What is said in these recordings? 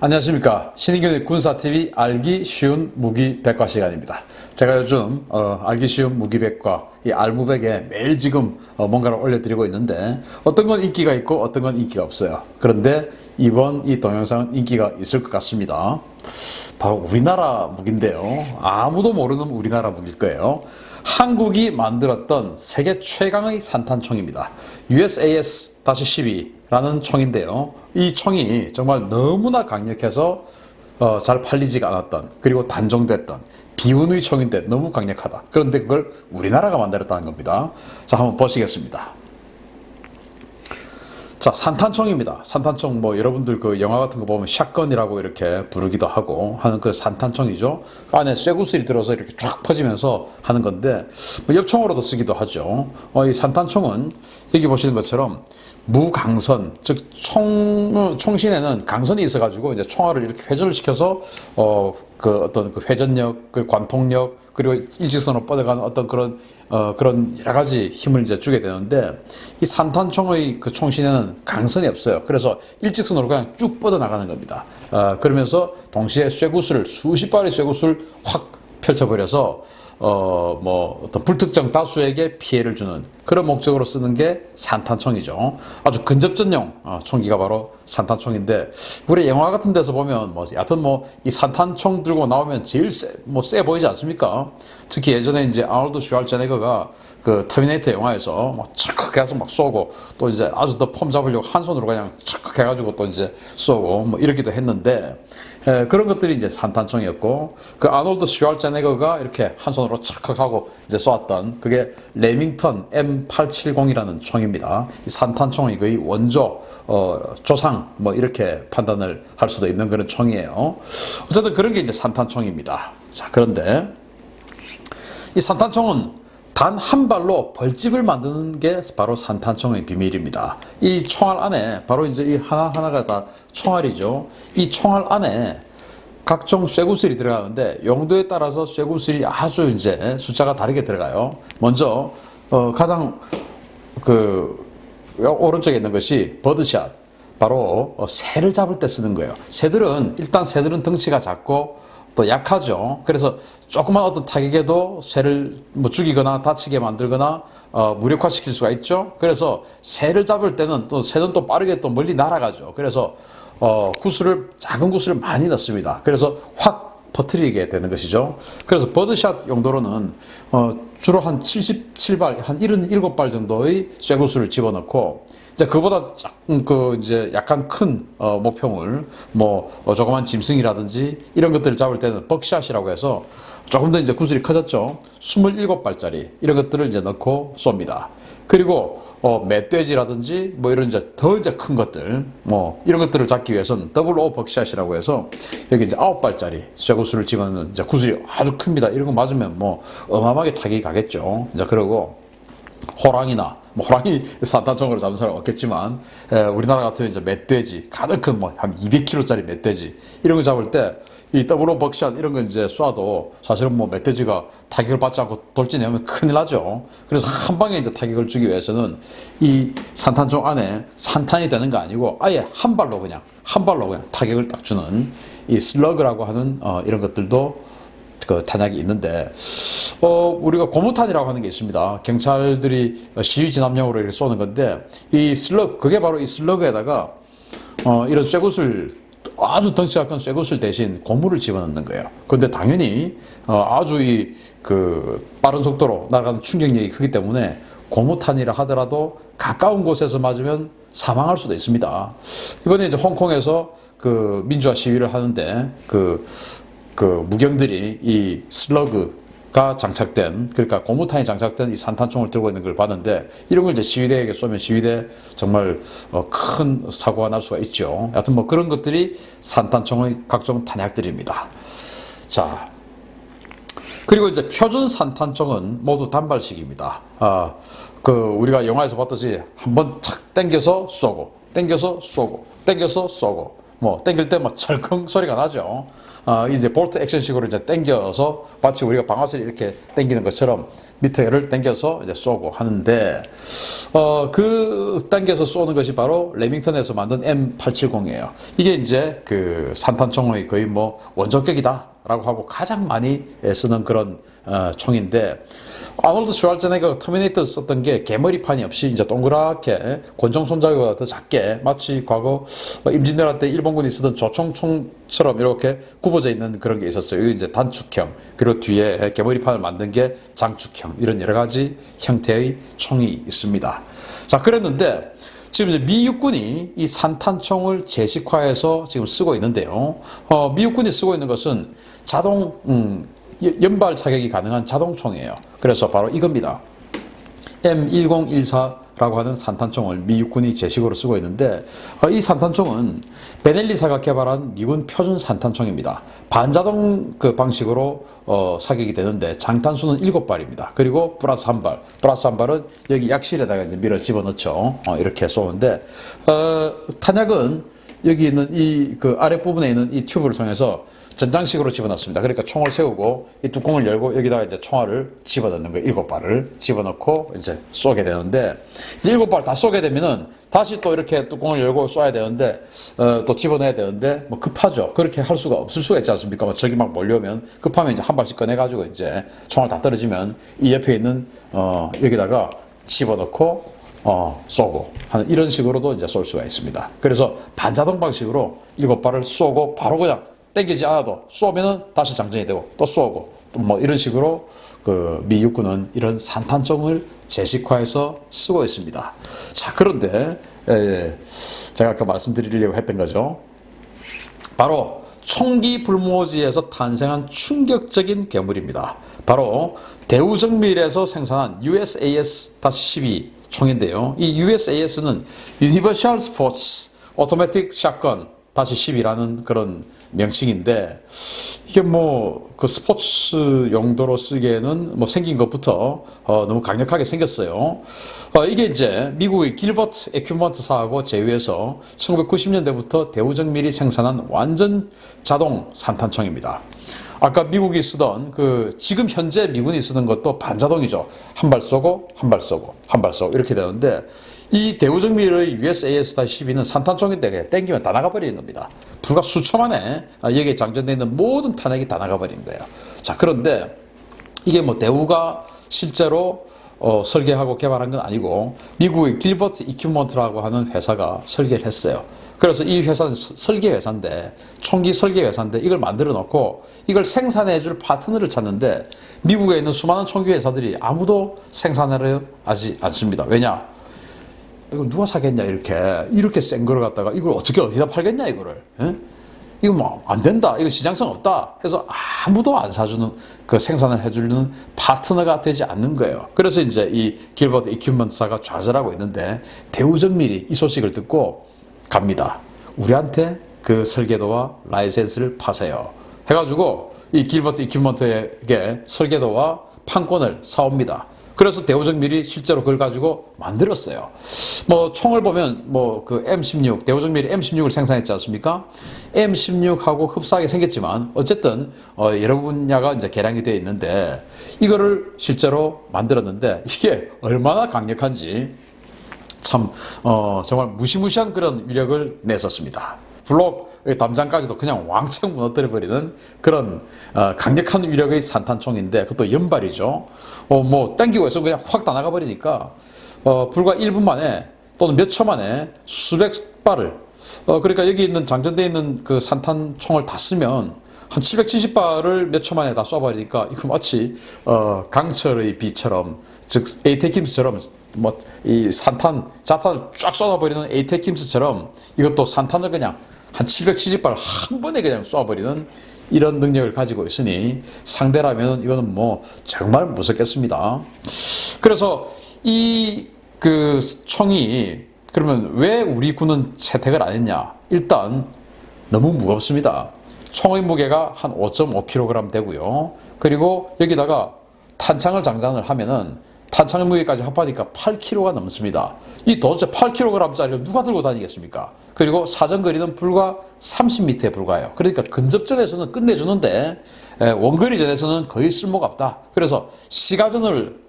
안녕하십니까. 신인균의 군사TV 알기 쉬운 무기백과 시간입니다. 제가 요즘 알기 쉬운 무기백과 이 알무백에 매일 지금 뭔가를 올려드리고 있는데 어떤 건 인기가 있고 어떤 건 인기가 없어요. 그런데 이번 이 동영상은 인기가 있을 것 같습니다. 바로 우리나라 무기인데요. 아무도 모르는 우리나라 무기일 거예요. 한국이 만들었던 세계 최강의 산탄총입니다. USAS-12라는 총인데요. 이 총이 정말 너무나 강력해서 잘 팔리지가 않았던, 그리고 단종됐던 비운의 총인데 너무 강력하다. 그런데 그걸 우리나라가 만들었다는 겁니다. 자, 한번 보시겠습니다. 자, 산탄총입니다. 산탄총 여러분들 그 영화 같은 거 보면 샷건이라고 이렇게 부르기도 하고 하는 그 산탄총이죠. 그 안에 쇠구슬이 들어서 이렇게 쫙 퍼지면서 하는 건데 엽총으로도 쓰기도 하죠. 이 산탄총은 여기 보시는 것처럼 무강선, 즉 총신에는 강선이 있어가지고 이제 총알을 이렇게 회전을 시켜서 그 어떤 그 회전력, 그 관통력, 그리고 일직선으로 뻗어가는 어떤 그런 여러 가지 힘을 이제 주게 되는데, 이 산탄총의 그 총신에는 강선이 없어요. 그래서 일직선으로 그냥 쭉 뻗어 나가는 겁니다. 그러면서 동시에 쇠구슬을 수십 발의 쇠구슬을 확 펼쳐버려서 어떤 불특정 다수에게 피해를 주는 그런 목적으로 쓰는 게 산탄총이죠. 아주 근접전용 총기가 바로 산탄총인데, 우리 영화 같은 데서 보면 여하튼 이 산탄총 들고 나오면 제일 세 보이지 않습니까? 특히 예전에 이제 아놀드 슈왈제네거가 그 터미네이터 영화에서 착 해서 쏘고, 또 이제 아주 더 폼 잡으려고 한 손으로 그냥 착 해가지고 또 이제 쏘고 이러기도 했는데, 그런 것들이 이제 산탄총이었고, 그 아놀드 슈왈제네거가 이렇게 한 손으로 착하고 이제 쏘았던 그게 레밍턴 M870이라는 총입니다. 이 산탄총이 거의 원조, 조상 이렇게 판단을 할 수도 있는 그런 총이에요. 어쨌든 그런 게 이제 산탄총입니다. 자, 그런데 이 산탄총은 단 한 발로 벌집을 만드는 게 바로 산탄총의 비밀입니다. 이 총알 안에 바로 이제 이 하나하나가 다 총알이죠. 이 총알 안에 각종 쇠구슬이 들어가는데 용도에 따라서 쇠구슬이 아주 이제 숫자가 다르게 들어가요. 먼저 가장 그 오른쪽에 있는 것이 버드샷, 바로 새를 잡을 때 쓰는 거예요. 새들은 덩치가 작고 또 약하죠. 그래서 조그만 어떤 타격에도 새를 죽이거나 다치게 만들거나 무력화시킬 수가 있죠. 그래서 새를 잡을 때는 또 새는 또 빠르게 또 멀리 날아가죠. 그래서 작은 구슬을 많이 넣습니다. 그래서 확 퍼뜨리게 되는 것이죠. 그래서 버드샷 용도로는 주로 한 77발, 한 77발 정도의 쇠구슬을 집어넣고, 이제 그보다 이제 약간 큰 목표물, 조그만 짐승이라든지 이런 것들을 잡을 때는 벅샷이라고 해서 조금 더 이제 구슬이 커졌죠. 27발짜리 이런 것들을 이제 넣고 쏩니다. 그리고 멧돼지라든지 이런 이제 더 이제 큰 것들, 이런 것들을 잡기 위해서는 더블 오 벅샷이라고 해서 여기 이제 9발짜리 쇠구슬을 집어넣는 이제 구슬이 아주 큽니다. 이런 거 맞으면 어마어마하게 타격이 가겠죠. 이제 그러고 호랑이나 호랑이 산탄총으로 잡은 사람은 없겠지만, 우리나라 같으면 이제 멧돼지, 가장 큰 한 200kg짜리 멧돼지 이런 거 잡을 때 이 더블 오 벅샷 이런 거 이제 쏴도 사실은 멧돼지가 타격을 받지 않고 돌진하면 큰일 나죠. 그래서 한 방에 이제 타격을 주기 위해서는 이 산탄총 안에 산탄이 되는 거 아니고 아예 한 발로 그냥 타격을 딱 주는 이 슬러그라고 하는 이런 것들도 그 탄약이 있는데, 우리가 고무탄이라고 하는 게 있습니다. 경찰들이 시위 진압용으로 이렇게 쏘는 건데, 이 슬러그, 그게 바로 이 슬러그에다가 이런 쇠구슬, 아주 덩치가 큰 쇠구슬 대신 고무를 집어넣는 거예요. 그런데 당연히 아주 빠른 속도로 날아가는 충격력이 크기 때문에 고무탄이라 하더라도 가까운 곳에서 맞으면 사망할 수도 있습니다. 이번에 이제 홍콩에서 그 민주화 시위를 하는데 그 무경들이 이 슬러그가 장착된, 그러니까 고무탄이 장착된 이 산탄총을 들고 있는 걸 봤는데, 이런 걸 이제 시위대에게 쏘면 시위대 정말 큰 사고가 날 수가 있죠. 여하튼 그런 것들이 산탄총의 각종 탄약들입니다. 자, 그리고 이제 표준 산탄총은 모두 단발식입니다. 우리가 영화에서 봤듯이 한번 착 당겨서 쏘고, 당겨서 쏘고, 당겨서 쏘고, 뭐 당길 때 막 철컹 소리가 나죠. 이제 볼트 액션식으로 이제 당겨서 마치 우리가 방아쇠를 이렇게 당기는 것처럼 밑에를 당겨서 이제 쏘고 하는데 그 당겨서 쏘는 것이 바로 레밍턴에서 만든 M870이에요. 이게 이제 그 산탄총의 거의 뭐 원조격이다라고 하고 가장 많이 쓰는 그런 총인데, 아놀드 슈왈제네거 터미네이터 썼던 게 개머리판이 없이 이제 동그랗게 권총 손잡이보다 더 작게, 마치 과거 임진왜란 때 일본군이 쓰던 조총총처럼 이렇게 굽어져 있는 그런 게 있었어요. 이게 이제 단축형, 그리고 뒤에 개머리판을 만든 게 장축형, 이런 여러 가지 형태의 총이 있습니다. 자, 그랬는데 지금 이제 미 육군이 이 산탄총을 제식화해서 지금 쓰고 있는데요. 미 육군이 쓰고 있는 것은 자동 연발 사격이 가능한 자동총이에요. 그래서 바로 이겁니다. M1014라고 하는 산탄총을 미 육군이 제식으로 쓰고 있는데, 이 산탄총은 베넬리사가 개발한 미군 표준 산탄총입니다. 반자동 그 방식으로 사격이 되는데 장탄수는 7발입니다. 그리고 플러스 한 발은 여기 약실에다가 이제 밀어 집어넣죠. 이렇게 쏘는데, 탄약은 여기 있는 이 그 아랫부분에 있는 이 튜브를 통해서 전장식으로 집어넣습니다. 그러니까 총을 세우고 이 뚜껑을 열고 여기다가 이제 총알을 집어넣는 거예요. 7발을 집어넣고 이제 쏘게 되는데, 이제 7발 다 쏘게 되면은 다시 또 이렇게 뚜껑을 열고 쏴야 되는데, 또 집어넣어야 되는데, 뭐 급하죠. 그렇게 할 수가 없을 수가 있지 않습니까? 뭐 적이 막 몰려오면 급하면 이제 한 발씩 꺼내가지고 이제 총알 다 떨어지면 이 옆에 있는 여기다가 집어넣고 쏘고 하는 이런 식으로도 이제 쏠 수가 있습니다. 그래서 반자동 방식으로 7발을 쏘고 바로 그냥 땡기지 않아도 쏘면은 다시 장전이 되고 또 쏘고 또 뭐 이런 식으로 그 미 육군은 이런 산탄총을 제식화해서 쓰고 있습니다. 자, 그런데 제가 아까 말씀드리려고 했던 거죠. 바로 총기 불모지에서 탄생한 충격적인 괴물입니다. 바로 대우정밀에서 생산한 USAS-12 총인데요. 이 USAS는 Universal Sports Automatic Shotgun 10이라는 그런 명칭인데, 이게 뭐 그 스포츠 용도로 쓰기에는 뭐 생긴 것부터 너무 강력하게 생겼어요. 이게 이제 미국의 길버트 에큐먼트사하고 제휴해서 1990년대부터 대우정밀이 생산한 완전 자동 산탄총입니다. 아까 미국이 쓰던 그 지금 현재 미군이 쓰는 것도 반자동이죠. 한 발 쏘고 한 발 쏘고 한 발 쏘고 이렇게 되는데, 이 대우정밀의 USAS-12는 산탄총인데 그냥 땡기면 다 나가버리는 겁니다. 불과 수초 만에 여기에 장전되어 있는 모든 탄약이 다 나가버리는 거예요. 자, 그런데 이게 뭐 대우가 실제로 설계하고 개발한 건 아니고 미국의 길버트 이큐먼트라고 하는 회사가 설계를 했어요. 그래서 이 회사는 설계 회사인데, 총기 설계 회사인데 이걸 만들어 놓고 이걸 생산해 줄 파트너를 찾는데, 미국에 있는 수많은 총기 회사들이 아무도 생산하려 하지 않습니다. 왜냐? 이거 누가 사겠냐, 이렇게 센 거를 갖다가 이걸 어떻게 어디다 팔겠냐, 이거를. 에? 이거 뭐 안 된다, 이거 시장성 없다 해서 아무도 안 사주는, 그 생산을 해주는 파트너가 되지 않는 거예요. 그래서 이제 이 길버트 이큐먼트사가 좌절하고 있는데, 대우정밀이 이 소식을 듣고 갑니다. 우리한테 그 설계도와 라이센스를 파세요 해가지고 이 길버트 이큐먼트에게 설계도와 판권을 사옵니다. 그래서 대우정밀이 실제로 그걸 가지고 만들었어요. 뭐 총을 보면 뭐 그 M16, 대우정밀이 M16을 생산했지 않습니까? M16하고 흡사하게 생겼지만 어쨌든 여러 분야가 이제 개량이 되어 있는데, 이거를 실제로 만들었는데 이게 얼마나 강력한지 참 정말 무시무시한 그런 위력을 냈었습니다. 블록 담장까지도 그냥 왕창 무너뜨려버리는 그런 강력한 위력의 산탄총인데, 그것도 연발이죠. 뭐 땡기고 해서 그냥 확 다 나가버리니까 불과 1분 만에 또는 몇 초 만에 수백 발을, 그러니까 여기 있는 장전되어 있는 그 산탄총을 다 쓰면 한 770발을 몇 초 만에 다 쏴버리니까 이거 마치 강철의 비처럼, 즉 에이테킴스처럼 뭐 이 자탄을 쫙 쏟아버리는 에이테킴스처럼 이것도 산탄을 그냥 한 770발 한 번에 그냥 쏴버리는 이런 능력을 가지고 있으니 상대라면 이거는 뭐 정말 무섭겠습니다. 그래서 이 그 총이 그러면 왜 우리 군은 채택을 안 했냐? 일단 너무 무겁습니다. 총의 무게가 한 5.5kg 되고요. 그리고 여기다가 탄창을 장전을 하면은 탄창 무게까지 합하니까 8kg가 넘습니다. 이 도대체 8kg짜리를 누가 들고 다니겠습니까? 그리고 사정거리는 불과 30m에 불과해요. 그러니까 근접전에서는 끝내주는데 원거리전에서는 거의 쓸모가 없다. 그래서 시가전을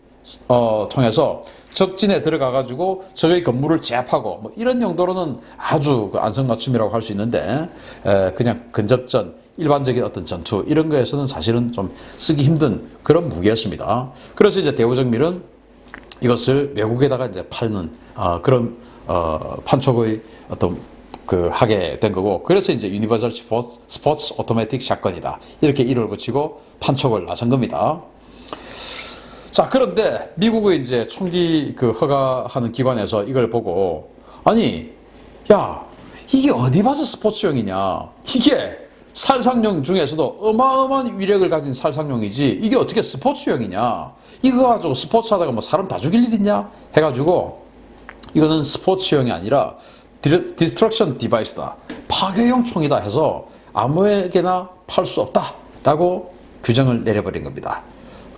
통해서 적진에 들어가가지고 적의 건물을 제압하고 뭐 이런 용도로는 아주 그 안성맞춤이라고 할 수 있는데 그냥 근접전, 일반적인 어떤 전투 이런 거에서는 사실은 좀 쓰기 힘든 그런 무기였습니다. 그래서 이제 대우정밀은 이것을 외국에다가 이제 팔는 그런 판촉의 어떤 그 하게 된 거고, 그래서 이제 유니버설 스포츠 오토매틱 샷건이다 이렇게 이름을 붙이고 판촉을 나선 겁니다. 자, 그런데 미국의 이제 총기 그 허가하는 기관에서 이걸 보고, 아니, 야, 이게 어디 봐서 스포츠용이냐? 이게 살상용 중에서도 어마어마한 위력을 가진 살상용이지, 이게 어떻게 스포츠용이냐? 이거 가지고 스포츠 하다가 뭐 사람 다 죽일 일 있냐? 해가지고, 이거는 스포츠용이 아니라 디스트럭션 디바이스다. 파괴용 총이다 해서 아무에게나 팔 수 없다라고 규정을 내려버린 겁니다.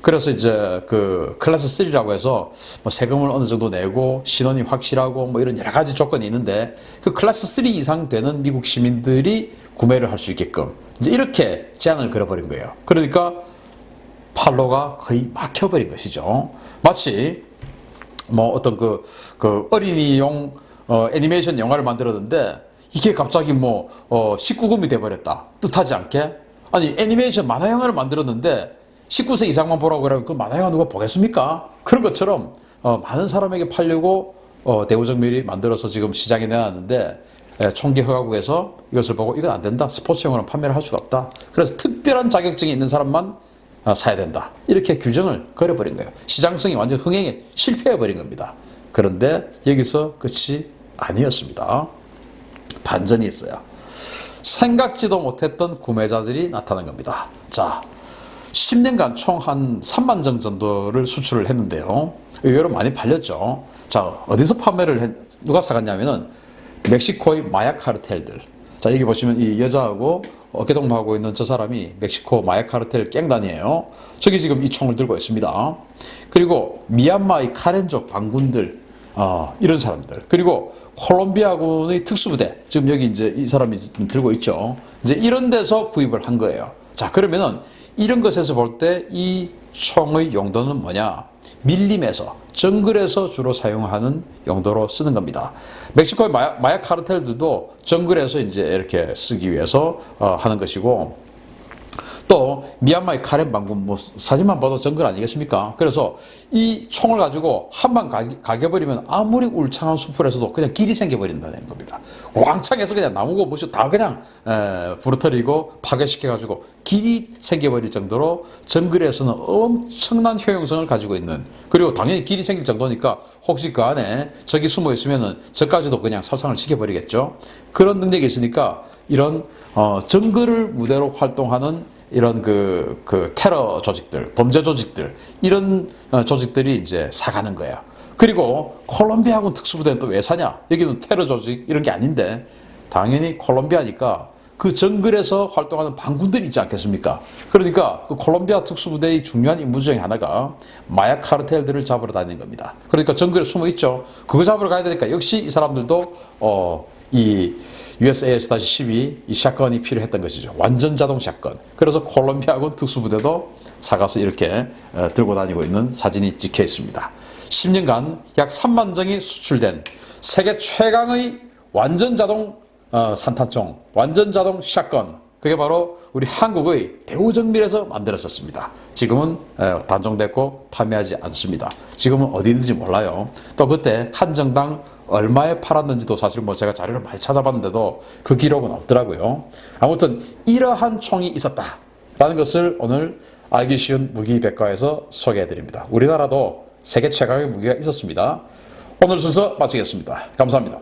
그래서 이제 그 클래스 3라고 해서 뭐 세금을 어느 정도 내고 신원이 확실하고 뭐 이런 여러 가지 조건이 있는데, 그 클래스 3 이상 되는 미국 시민들이 구매를 할 수 있게끔 이제 이렇게 제한을 걸어버린 거예요. 그러니까 판로가 거의 막혀버린 것이죠. 마치 뭐 어떤 그 어린이용 애니메이션 영화를 만들었는데 이게 갑자기 뭐 19금이 돼버렸다. 뜻하지 않게. 아니, 애니메이션 만화 영화를 만들었는데 19세 이상만 보라고 그러면 그 만화 영화 누가 보겠습니까? 그런 것처럼 많은 사람에게 팔려고 대우정밀이 만들어서 지금 시장에 내놨는데, 총기 허가국에서 이것을 보고 이건 안 된다. 스포츠용으로는 판매를 할 수가 없다. 그래서 특별한 자격증이 있는 사람만 사야 된다. 이렇게 규정을 걸어버린 거예요. 시장성이 완전 흥행에 실패해버린 겁니다. 그런데 여기서 끝이 아니었습니다. 반전이 있어요. 생각지도 못했던 구매자들이 나타난 겁니다. 자, 10년간 총 한 3만 정 정도를 수출을 했는데요. 의외로 많이 팔렸죠. 자, 어디서 누가 사갔냐면은 멕시코의 마약 카르텔들. 자, 여기 보시면 이 여자하고 어깨동무하고 있는 저 사람이 멕시코 마약 카르텔 갱단이에요. 저기 지금 이 총을 들고 있습니다. 그리고 미얀마의 카렌족 반군들, 이런 사람들. 그리고 콜롬비아군의 특수부대. 지금 여기 이제 이 사람이 들고 있죠. 이제 이런 데서 구입을 한 거예요. 자, 그러면은 이런 것에서 볼 때 이 총의 용도는 뭐냐? 밀림에서, 정글에서 주로 사용하는 용도로 쓰는 겁니다. 멕시코의 마약 카르텔들도 정글에서 이제 이렇게 쓰기 위해서 하는 것이고, 또 미얀마의 카렌 반군 뭐 사진만 봐도 정글 아니겠습니까? 그래서 이 총을 가지고 한 방 갈겨버리면 아무리 울창한 숲에서도 그냥 길이 생겨버린다는 겁니다. 왕창에서 그냥 나무고 뭐시 다 그냥 부러뜨리고 파괴시켜가지고 길이 생겨버릴 정도로 정글에서는 엄청난 효용성을 가지고 있는, 그리고 당연히 길이 생길 정도니까 혹시 그 안에 적이 숨어 있으면은 적까지도 그냥 살상을 시켜버리겠죠. 그런 능력이 있으니까 이런 정글을 무대로 활동하는 이런 그 테러 조직들, 범죄 조직들, 이런 조직들이 이제 사가는 거예요. 그리고 콜롬비아군 특수부대는 또 왜 사냐? 여기는 테러 조직 이런 게 아닌데, 당연히 콜롬비아니까 그 정글에서 활동하는 반군들이 있지 않겠습니까? 그러니까 그 콜롬비아 특수부대의 중요한 임무 중에 하나가 마약 카르텔들을 잡으러 다니는 겁니다. 그러니까 정글에 숨어 있죠. 그거 잡으러 가야 되니까 역시 이 사람들도 이 USAS-12 이 샷건이 필요했던 것이죠. 완전 자동 샷건. 그래서 콜롬비아군 특수부대도 사가서 이렇게 들고 다니고 있는 사진이 찍혀 있습니다. 10년간 약 3만 정이 수출된 세계 최강의 완전 자동 산탄총, 완전 자동 샷건, 그게 바로 우리 한국의 대우정밀에서 만들었었습니다. 지금은 단종됐고 판매하지 않습니다. 지금은 어디 있는지 몰라요. 또 그때 한정당 얼마에 팔았는지도 사실 뭐 제가 자료를 많이 찾아봤는데도 그 기록은 없더라고요. 아무튼 이러한 총이 있었다라는 것을 오늘 알기 쉬운 무기백과에서 소개해드립니다. 우리나라도 세계 최강의 무기가 있었습니다. 오늘 순서 마치겠습니다. 감사합니다.